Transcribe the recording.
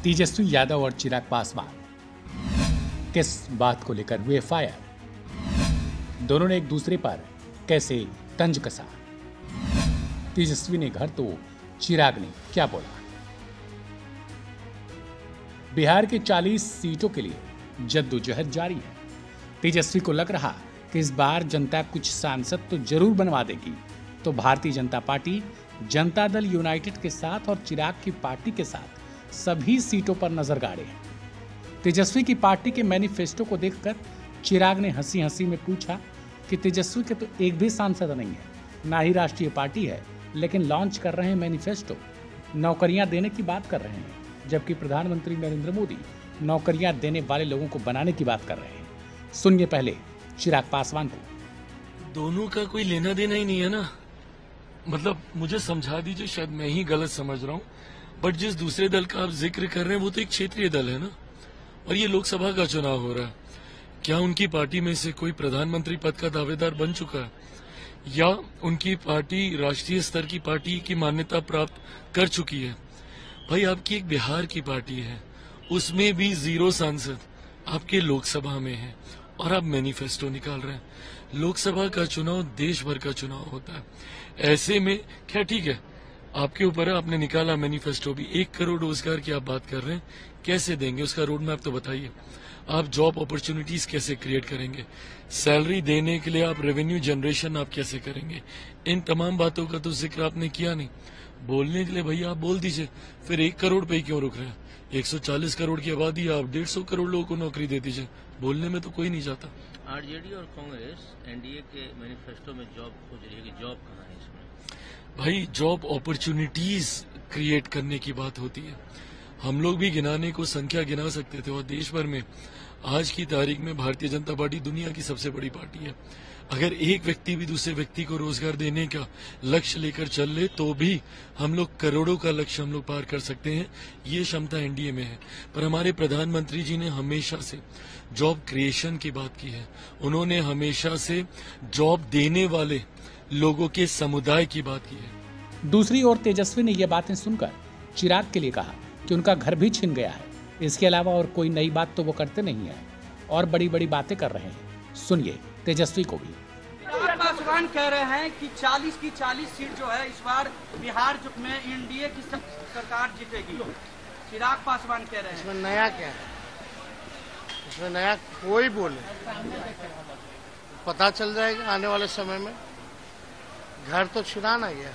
तेजस्वी यादव और चिराग पासवान किस बात को लेकर हुए फायर? दोनों ने एक दूसरे पर कैसे तंज कसा? तेजस्वी ने घर तो चिराग ने क्या बोला? बिहार के 40 सीटों के लिए जद्दोजहद जारी है। तेजस्वी को लग रहा कि इस बार जनता कुछ सांसद तो जरूर बनवा देगी, तो भारतीय जनता पार्टी जनता दल यूनाइटेड के साथ और चिराग की पार्टी के साथ सभी सीटों पर नजर गाड़े हैं। तेजस्वी की पार्टी के मैनिफेस्टो को देखकर चिराग ने हंसी हंसी में पूछा कि तेजस्वी के तो एक भी सांसद नहीं है, ना ही राष्ट्रीय पार्टी है, लेकिन लॉन्च कर रहे हैं मैनिफेस्टो, नौकरियां देने की बात कर रहे हैं, जबकि प्रधानमंत्री नरेंद्र मोदी नौकरियां देने वाले लोगों को बनाने की बात कर रहे हैं। सुनिए पहले चिराग पासवान को। दोनों का कोई लेना देना ही नहीं है ना। मतलब मुझे समझा दीजिए, शायद मैं ही गलत समझ रहा हूँ, बट जिस दूसरे दल का आप जिक्र कर रहे हैं वो तो एक क्षेत्रीय दल है ना, और ये लोकसभा का चुनाव हो रहा है। क्या उनकी पार्टी में से कोई प्रधानमंत्री पद का दावेदार बन चुका है, या उनकी पार्टी राष्ट्रीय स्तर की पार्टी की मान्यता प्राप्त कर चुकी है? भाई, आपकी एक बिहार की पार्टी है, उसमें भी 0 सांसद आपके लोकसभा में है, और आप मैनिफेस्टो निकाल रहे हैं। लोकसभा का चुनाव देश भर का चुनाव होता है। ऐसे में क्या, ठीक है, आपके ऊपर है, आपने निकाला मैनिफेस्टो भी। 1 करोड़ रोजगार की आप बात कर रहे हैं, कैसे देंगे? उसका रोड मैप तो बताइए। आप जॉब अपॉर्चुनिटीज कैसे क्रिएट करेंगे? सैलरी देने के लिए आप रेवेन्यू जनरेशन आप कैसे करेंगे? इन तमाम बातों का तो जिक्र आपने किया नहीं। बोलने के लिए भैया आप बोल दीजिए, फिर 1 करोड़ पे क्यों रुक रहे हैं? 140 करोड़ की आबादी, आप 150 करोड़ लोगों को नौकरी दे दीजिए। बोलने में तो कोई नहीं जाता। आरजेडी और कांग्रेस एनडीए के मैनिफेस्टो में जॉब खोज रही है कि जॉब कहाँ है इसमें? भाई, जॉब अपॉर्चुनिटीज क्रिएट करने की बात होती है। हम लोग भी गिनाने को संख्या गिना सकते थे, और देश भर में आज की तारीख में भारतीय जनता पार्टी दुनिया की सबसे बड़ी पार्टी है। अगर एक व्यक्ति भी दूसरे व्यक्ति को रोजगार देने का लक्ष्य लेकर चल ले, तो भी हम लोग करोड़ों का लक्ष्य हम लोग पार कर सकते हैं। ये क्षमता एनडीए में है। पर हमारे प्रधानमंत्री जी ने हमेशा से जॉब क्रिएशन की बात की है। उन्होंने हमेशा से जॉब देने वाले लोगों के समुदाय की बात की है। दूसरी ओर तेजस्वी ने ये बातें सुनकर चिराग के लिए कहा कि उनका घर भी छिन गया है। इसके अलावा और कोई नई बात तो वो करते नहीं है, और बड़ी बड़ी बातें कर रहे हैं। सुनिए तेजस्वी को भी। पासवान कह रहे हैं कि 40 की 40 सीट जो है इस बार बिहार में एनडीए की सरकार जीतेगी। चिराग पासवान कह रहे हैं। इसमें नया क्या है? इसमें नया कोई बोले, पता चल जाएगा आने वाले समय में। घर तो छिना ना गया।